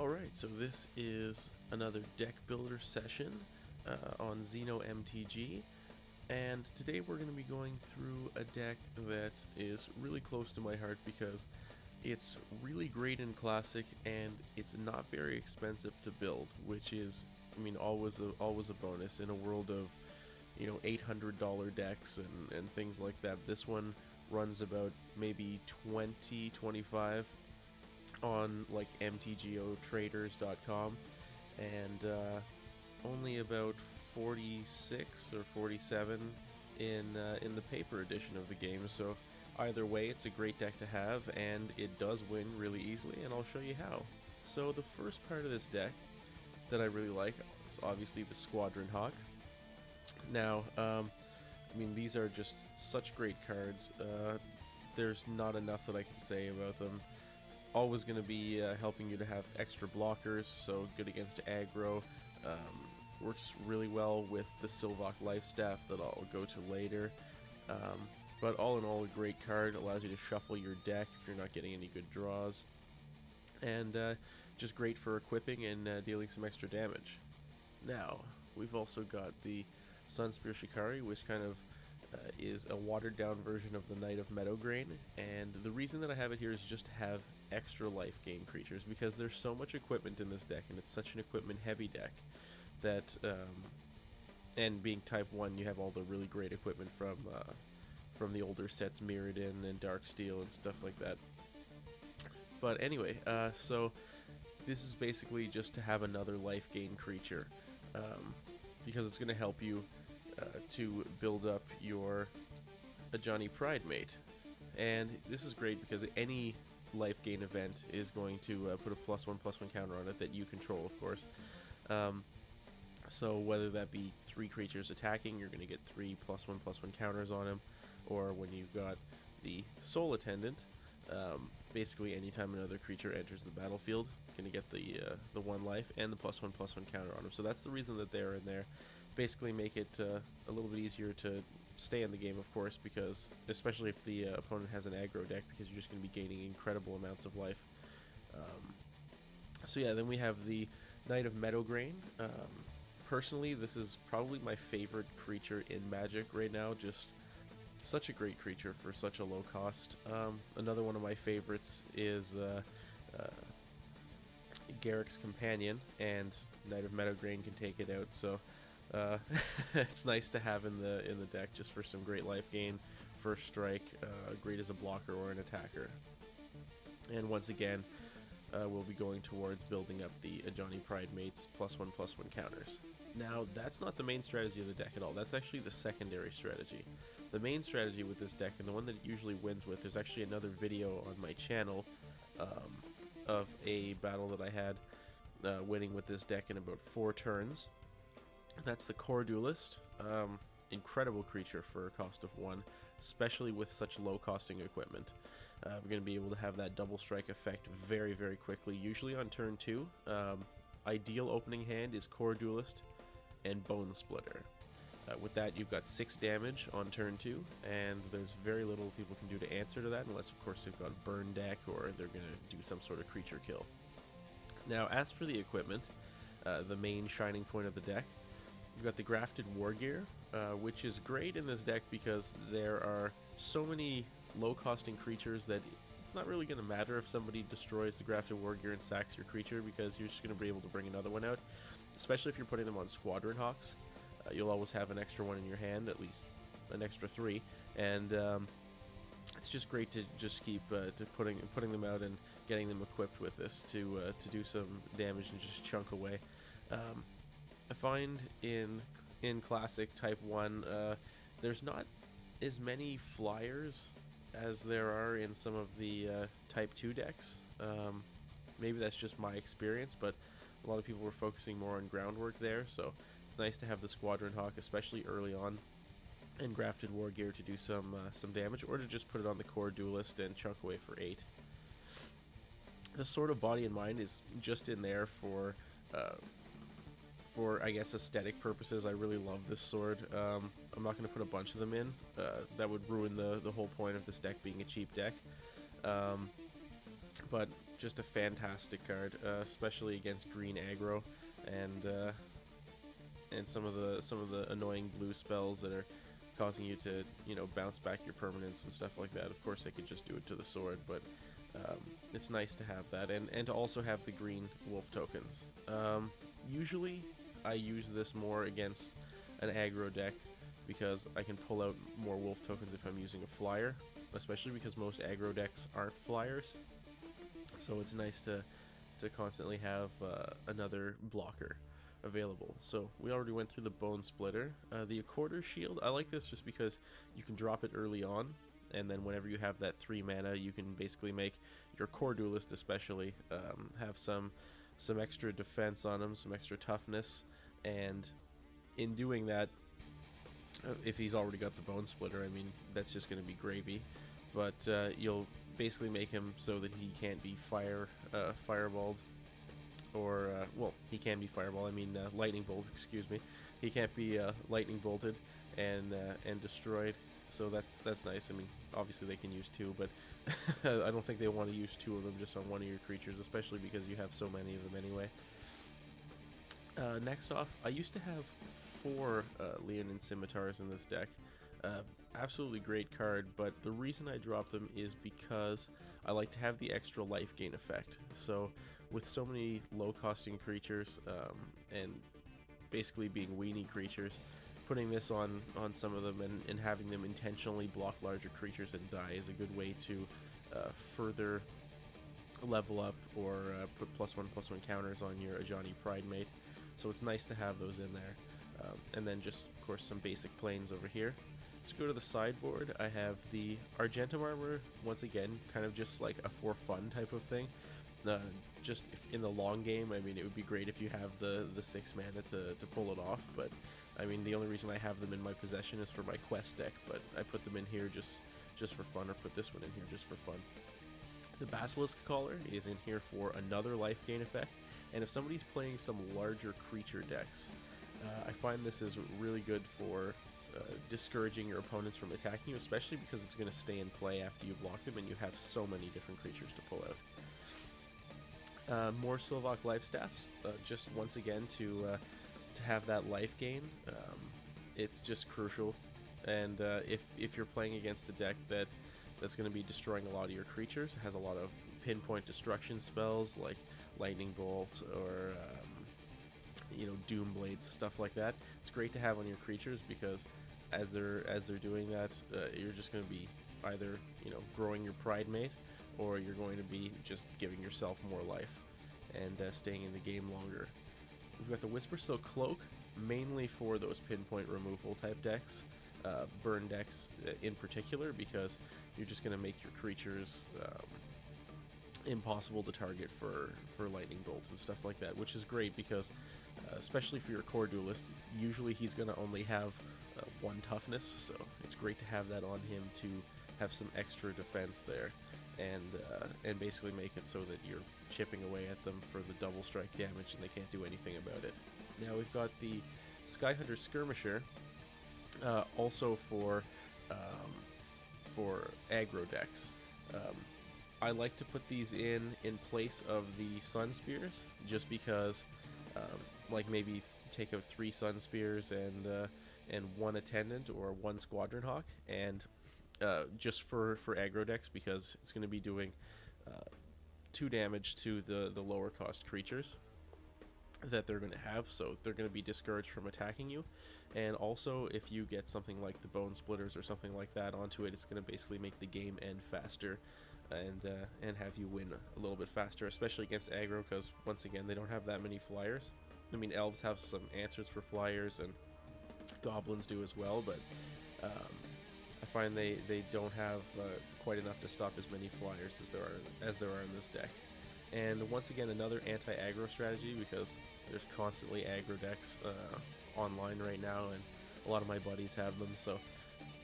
Alright, so this is another deck builder session on Xeno MTG, and today we're going to be going through a deck that is really close to my heart because it's really great in Classic and it's not very expensive to build, which is, I mean, always a bonus in a world of, you know, $800 decks and things like that. This one runs about maybe 20-25 on like mtgotraders.com, and only about 46 or 47 in the paper edition of the game. So either way, it's a great deck to have, and it does win really easily, and I'll show you how. So the first part of this deck that I really like is obviously the Squadron Hawk. Now, I mean, these are just such great cards. There's not enough that I can say about them. Always going to be helping you to have extra blockers, so good against aggro. Works really well with the Sylvok Lifestaff that I'll go to later. But all in all, a great card. Allows you to shuffle your deck if you're not getting any good draws. And just great for equipping and dealing some extra damage. Now, we've also got the Sunspear Shikari, which kind of is a watered down version of the Knight of Meadowgrain, and the reason that I have it here is just to have extra life gain creatures, because there's so much equipment in this deck and it's such an equipment heavy deck that and being type 1, you have all the really great equipment from the older sets, Mirrodin and Darksteel and stuff like that. But anyway, so this is basically just to have another life gain creature, because it's going to help you to build up your Ajani Pridemate. And this is great because any life gain event is going to put a +1/+1 counter on it that you control, of course. So whether that be 3 creatures attacking, you're going to get 3 +1/+1 counters on him, or when you've got the Soul Attendant, basically anytime another creature enters the battlefield, going to get the 1 life and the +1/+1 counter on him. So that's the reason that they're in there. Basically make it a little bit easier to stay in the game, of course, because especially if the opponent has an aggro deck, because you're just going to be gaining incredible amounts of life. So yeah, then we have the Knight of Meadowgrain. Personally, this is probably my favorite creature in Magic right now. Just such a great creature for such a low cost. Another one of my favorites is Garrick's Companion, and Knight of Meadowgrain can take it out, so it's nice to have in the deck just for some great life gain, first strike, great as a blocker or an attacker. And once again, we'll be going towards building up the Ajani Pridemate's +1/+1 counters. Now, that's not the main strategy of the deck at all. That's actually the secondary strategy. The main strategy with this deck, and the one that it usually wins with, there's actually another video on my channel of a battle that I had winning with this deck in about 4 turns. That's the Kor Duelist. Incredible creature for a cost of 1, especially with such low costing equipment. We're going to be able to have that double strike effect very, very quickly, usually on turn 2. Ideal opening hand is Kor Duelist and Bonesplitter. With that, you've got 6 damage on turn 2, and there's very little people can do to answer to that, unless of course they've got burn deck or they're going to do some sort of creature kill. Now, as for the equipment, the main shining point of the deck, you've got the Grafted Wargear, which is great in this deck because there are so many low-costing creatures that it's not really going to matter if somebody destroys the Grafted Wargear and sacks your creature, because you're just going to be able to bring another one out, especially if you're putting them on Squadron Hawks. You'll always have an extra one in your hand, at least an extra 3, and it's just great to just keep putting them out and getting them equipped with this to do some damage and just chunk away. I find in Classic Type 1, there's not as many flyers as there are in some of the Type 2 decks. Maybe that's just my experience, but a lot of people were focusing more on groundwork there, so it's nice to have the Squadron Hawk, especially early on, and Grafted Wargear to do some damage, or to just put it on the Kor Duelist and chunk away for 8. The Sword of Body and Mind is just in there for I guess, aesthetic purposes. I really love this sword. I'm not going to put a bunch of them in. That would ruin the whole point of this deck being a cheap deck. But just a fantastic card, especially against green aggro and some of the annoying blue spells that are causing you to, you know, bounce back your permanents and stuff like that. Of course, they could just do it to the sword, but it's nice to have that, and to also have the green wolf tokens. Usually, I use this more against an aggro deck because I can pull out more wolf tokens if I'm using a flyer, especially because most aggro decks aren't flyers. So it's nice to constantly have another blocker available. So we already went through the Bonesplitter. The Accorder Shield, I like this just because you can drop it early on, and then whenever you have that 3 mana, you can basically make your Kor Duelist especially have some extra defense on him, some extra toughness, and in doing that, if he's already got the Bonesplitter, I mean, that's just going to be gravy. But you'll basically make him so that he can't be fireballed, or well, he can be fireball. I mean, lightning bolt. Excuse me. He can't be lightning bolted and destroyed. So that's nice. I mean, obviously they can use 2, but I don't think they want to use 2 of them just on one of your creatures, especially because you have so many of them anyway. Next off, I used to have 4 Leonin Scimitars in this deck. Absolutely great card, but the reason I dropped them is because I like to have the extra life gain effect. So with so many low costing creatures and basically being weenie creatures, putting this on some of them and having them intentionally block larger creatures and die is a good way to further level up or put +1/+1 counters on your Ajani Pridemate. So it's nice to have those in there. And then just, of course, some basic planes over here. Let's go to the sideboard. I have the Argentum Armor, once again, kind of just like a for fun type of thing. Just in the long game, I mean, it would be great if you have the 6 mana to pull it off, but I mean, the only reason I have them in my possession is for my quest deck, but I put them in here just for fun, or put this one in here just for fun. The Basilisk Collar is in here for another life gain effect, and if somebody's playing some larger creature decks, I find this is really good for discouraging your opponents from attacking you, especially because it's going to stay in play after you block them and you have so many different creatures to pull out. More Sylvok Lifestaffs, just once again to have that life gain. It's just crucial, and if you're playing against a deck that's going to be destroying a lot of your creatures, it has a lot of pinpoint destruction spells like Lightning Bolt or you know, Doom Blades, stuff like that. It's great to have on your creatures because as they're doing that, you're just going to be either, you know, growing your Pridemate, or you're going to be just giving yourself more life and staying in the game longer. We've got the Whispersill Cloak, mainly for those pinpoint removal type decks, burn decks in particular, because you're just going to make your creatures impossible to target for lightning bolts and stuff like that, which is great because especially for your Kor Duelist, usually he's going to only have 1 toughness, so it's great to have that on him to have some extra defense there, and basically make it so that you're chipping away at them for the double strike damage and they can't do anything about it. Now we've got the Skyhunter Skirmisher, also for aggro decks. I like to put these in place of the Sunspears, just because, like maybe take out 3 Sunspears and 1 Attendant or 1 Squadron Hawk, and just for aggro decks, because it's going to be doing 2 damage to the lower cost creatures that they're going to have, so they're going to be discouraged from attacking you. And also, if you get something like the Bonesplitters or something like that onto it, it's going to basically make the game end faster and have you win a little bit faster, especially against aggro, because once again, they don't have that many flyers. I mean, elves have some answers for flyers, and goblins do as well, but I find they don't have quite enough to stop as many flyers as there are in this deck. And once again, another anti-aggro strategy, because there's constantly aggro decks online right now, and a lot of my buddies have them, so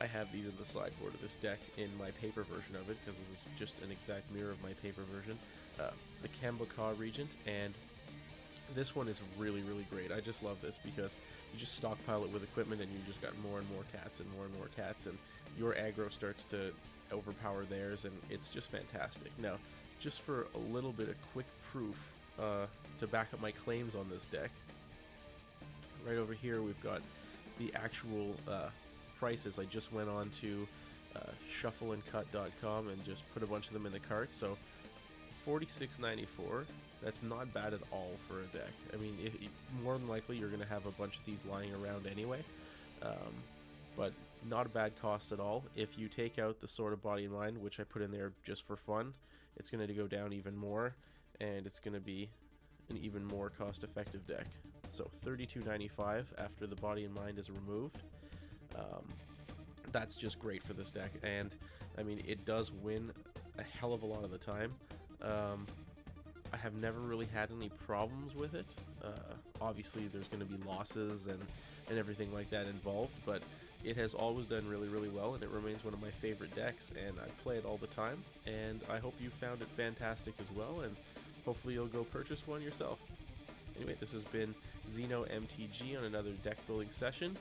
I have these in the sideboard of this deck in my paper version of it, because this is just an exact mirror of my paper version. It's the Kemba Kha Regent, and this one is really, really great. I just love this because you just stockpile it with equipment and you just got more and more cats and more cats, and your aggro starts to overpower theirs, and it's just fantastic. Now, just for a little bit of quick proof to back up my claims on this deck, right over here we've got the actual prices. I just went on to shuffleandcut.com and just put a bunch of them in the cart. So $46.94. That's not bad at all for a deck. I mean, more than likely you're going to have a bunch of these lying around anyway, but not a bad cost at all. If you take out the Sword of Body and Mind, which I put in there just for fun, it's going to go down even more, and it's going to be an even more cost-effective deck. So $32.95 after the Body and Mind is removed. That's just great for this deck, and I mean, it does win a hell of a lot of the time. I have never really had any problems with it. Obviously there's going to be losses and everything like that involved, but it has always done really, really well, and it remains one of my favorite decks, and I play it all the time, and I hope you found it fantastic as well, and hopefully you'll go purchase one yourself. Anyway, this has been Xeno MTG on another deck building session.